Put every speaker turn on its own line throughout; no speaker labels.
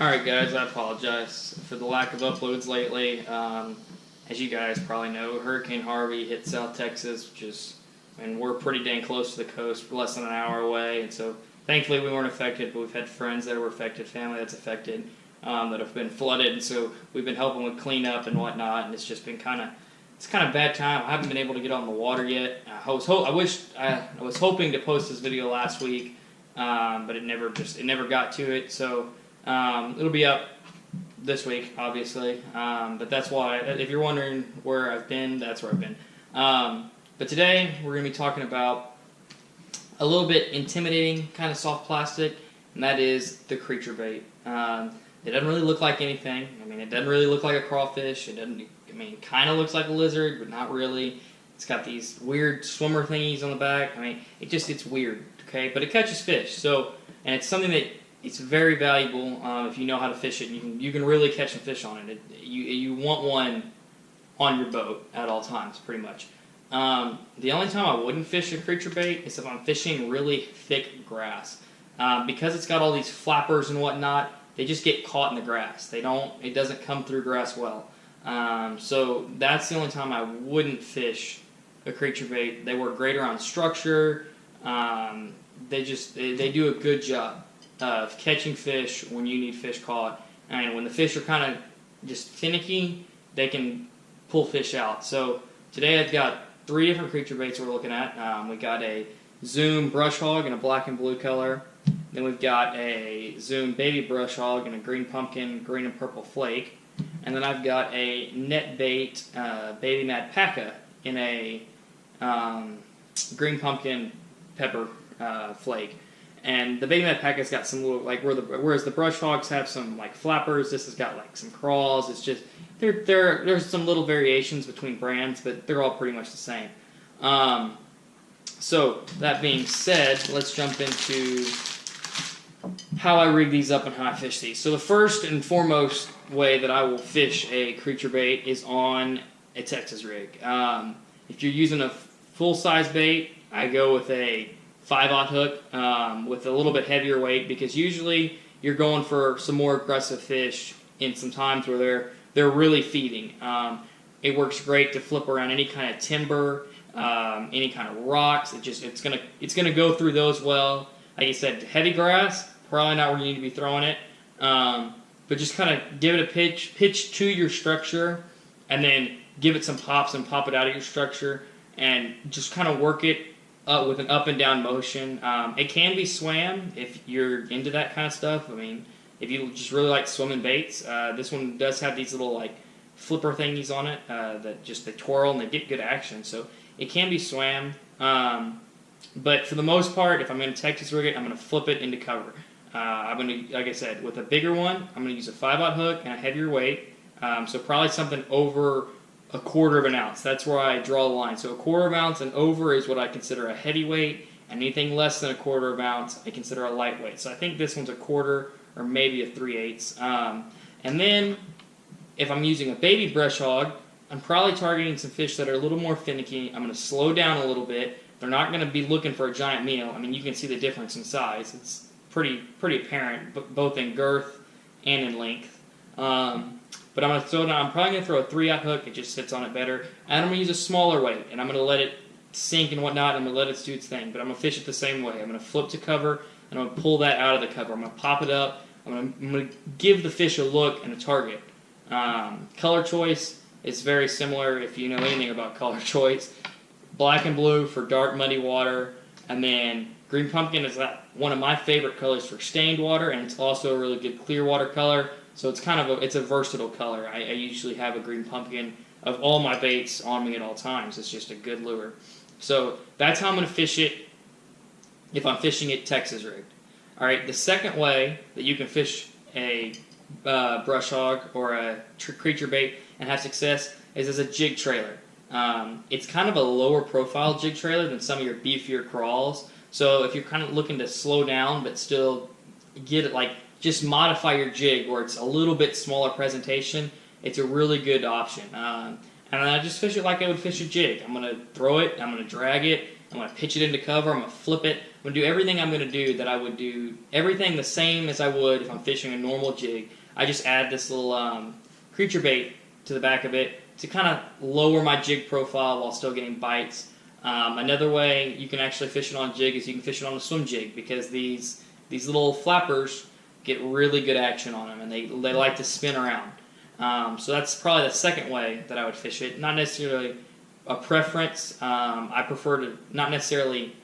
Alright guys, I apologize for the lack of uploads lately. As you guys probably know, Hurricane Harvey hit South Texas, and we're pretty dang close to the coast, less than an hour away, and so thankfully we weren't affected, but we've had friends that were affected, family that's affected, that have been flooded, and so we've been helping with cleanup and whatnot, and it's just been kind of bad time. I haven't been able to get on the water yet. I was hoping to post this video last week, but it never got to it, so it'll be up this week, obviously, but that's why, if you're wondering where I've been, that's where I've been. But today, we're going to be talking about a little bit intimidating kind of soft plastic, and that is the creature bait. It doesn't really look like anything. I mean, it doesn't really look like a crawfish. It kind of looks like a lizard, but not really. It's got these weird swimmer thingies on the back. I mean, it's weird, okay? But it catches fish, and it's something that it's very valuable if you know how to fish it. And you can really catch some fish on it. You want one on your boat at all times, pretty much. The only time I wouldn't fish a creature bait is if I'm fishing really thick grass. Because it's got all these flappers and whatnot, they just get caught in the grass. It doesn't come through grass well. So that's the only time I wouldn't fish a creature bait. They work great around structure. They do a good job of catching fish when you need fish caught, and when the fish are kind of just finicky, they can pull fish out. So today I've got 3 different creature baits we're looking at. We got a Zoom Brush Hog in a black and blue color. Then we've got a Zoom Baby Brush Hog in a green pumpkin, green and purple flake. And then I've got a Net Bait Baby Mad Paca in a green pumpkin pepper flake. And the Baby Mad Paca's got some little, whereas the Brush Hogs have some like flappers, this has got like some crawls. It's just there's some little variations between brands, but they're all pretty much the same. So that being said, let's jump into how I rig these up and how I fish these. So the first and foremost way that I will fish a creature bait is on a Texas rig. If you're using a full-size bait, I go with a 5/0 hook with a little bit heavier weight, because usually you're going for some more aggressive fish in some times where they're really feeding. It works great to flip around any kind of timber, any kind of rocks. It's gonna go through those well. Like I said, heavy grass, probably not where you need to be throwing it. But just kind of give it a pitch to your structure, and then give it some pops and pop it out of your structure, and just kind of work it with an up and down motion. It can be swam if you're into that kind of stuff. I mean, if you just really like swimming baits, this one does have these little like flipper thingies on it that they twirl and they get good action. So it can be swam, but for the most part, if I'm going to Texas rig it, I'm going to flip it into cover. I'm going to, like I said, with a bigger one, I'm going to use a 5/0 hook and a heavier weight. So probably something over 1/4 ounce. That's where I draw the line. So 1/4 ounce and over is what I consider a heavyweight, and anything less than 1/4 ounce I consider a lightweight. So I think this one's 1/4 or maybe a 3/8. And then if I'm using a baby brush hog, I'm probably targeting some fish that are a little more finicky. I'm going to slow down a little bit. They're not going to be looking for a giant meal. I mean, you can see the difference in size. It's pretty apparent, both in girth and in length. But I'm going to throw down. I'm probably going to throw a 3/0 hook. It just sits on it better. And I'm going to use a smaller weight, and I'm going to let it sink and whatnot. I'm going to let it do its thing. But I'm going to fish it the same way. I'm going to flip to cover, and I'm going to pull that out of the cover. I'm going to pop it up. I'm going to give the fish a look and a target. Color choice is very similar if you know anything about color choice. Black and blue for dark, muddy water, and then green pumpkin is one of my favorite colors for stained water, and it's also a really good clear water color. So it's kind of a versatile color. I usually have a green pumpkin of all my baits on me at all times. It's just a good lure. So that's how I'm going to fish it if I'm fishing it Texas rigged. All right. The second way that you can fish a brush hog or a creature bait and have success is as a jig trailer. It's kind of a lower profile jig trailer than some of your beefier crawls. So if you're kind of looking to slow down but still get it, like just modify your jig where it's a little bit smaller presentation, it's a really good option. And I just fish it like I would fish a jig. I'm going to throw it, I'm going to drag it, I'm going to pitch it into cover, I'm going to flip it, I'm going to do everything I'm going to do that I would do, everything the same as I would if I'm fishing a normal jig. I just add this little creature bait to the back of it to kind of lower my jig profile while still getting bites. Another way you can actually fish it on a jig is you can fish it on a swim jig, because these little flappers get really good action on them, and they like to spin around. So that's probably the second way that I would fish it. Not necessarily a preference. I prefer to not necessarily,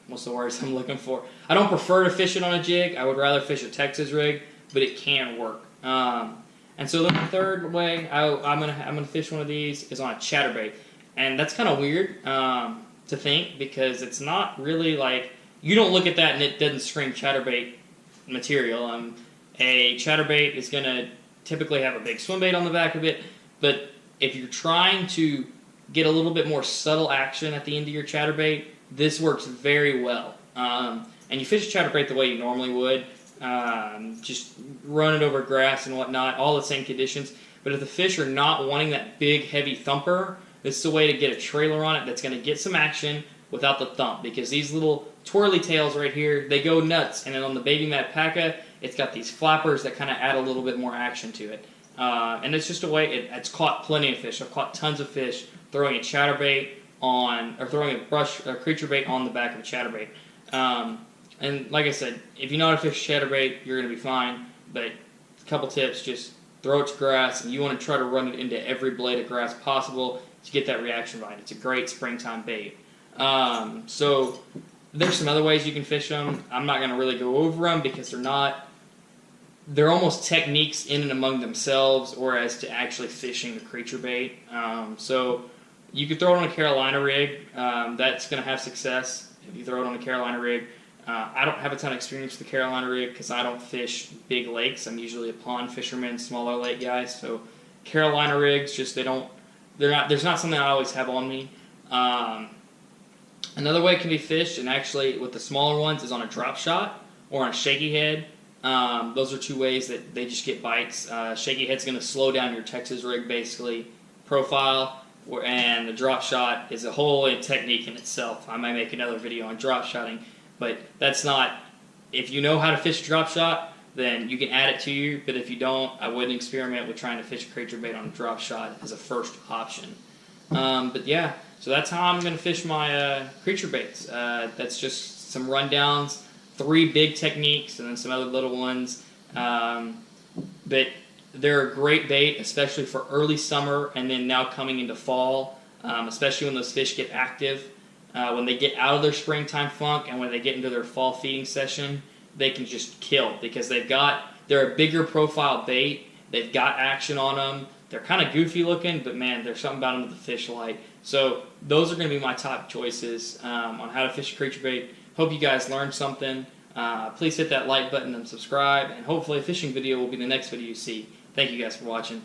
what's the words I'm looking for? I don't prefer to fish it on a jig. I would rather fish a Texas rig, but it can work. And so then the third way I'm gonna fish one of these is on a chatterbait, and that's kind of weird to think, because it's not really like, you don't look at that and it doesn't scream chatterbait material. A chatterbait is gonna typically have a big swim bait on the back of it, but if you're trying to get a little bit more subtle action at the end of your chatterbait, this works very well. And you fish a chatterbait the way you normally would, just run it over grass and whatnot, all the same conditions. But if the fish are not wanting that big heavy thumper, this is a way to get a trailer on it that's going to get some action without the thump, because these little twirly tails right here, they go nuts, and then on the Baby Matapaca, it's got these flappers that kind of add a little bit more action to it. And it's just a way, it's caught plenty of fish. I've caught tons of fish throwing a chatterbait on, or throwing a creature bait on the back of a chatterbait. And like I said, if you know how to fish chatterbait, you're going to be fine. But a couple tips: just throw it to grass, and you want to try to run it into every blade of grass possible to get that reaction bite. It's a great springtime bait. So there's some other ways you can fish them. I'm not going to really go over them because they're almost techniques in and among themselves, or as to actually fishing the creature bait. So you could throw it on a Carolina rig. That's going to have success if you throw it on a Carolina rig. I don't have a ton of experience with the Carolina rig because I don't fish big lakes. I'm usually a pond fisherman, smaller lake guy. So Carolina rigs, there's not something I always have on me. Another way it can be fished, and actually with the smaller ones, is on a drop shot or on a shaky head. Those are two ways that they just get bites. Shaky head's going to slow down your Texas rig basically profile, and the drop shot is a whole technique in itself. I might make another video on drop shotting, but that's not, if you know how to fish a drop shot, then you can add it to you, but if you don't, I wouldn't experiment with trying to fish a creature bait on a drop shot as a first option. But yeah, so that's how I'm going to fish my creature baits. That's just some rundowns, 3 big techniques, and then some other little ones. But they're a great bait, especially for early summer and then now coming into fall, especially when those fish get active. When they get out of their springtime funk and when they get into their fall feeding session, they can just kill, because they're a bigger profile bait. They've got action on them. They're kind of goofy looking, but man, there's something about them that the fish like. So those are going to be my top choices on how to fish a creature bait. Hope you guys learned something. Please hit that like button and subscribe, and hopefully a fishing video will be the next video you see. Thank you guys for watching.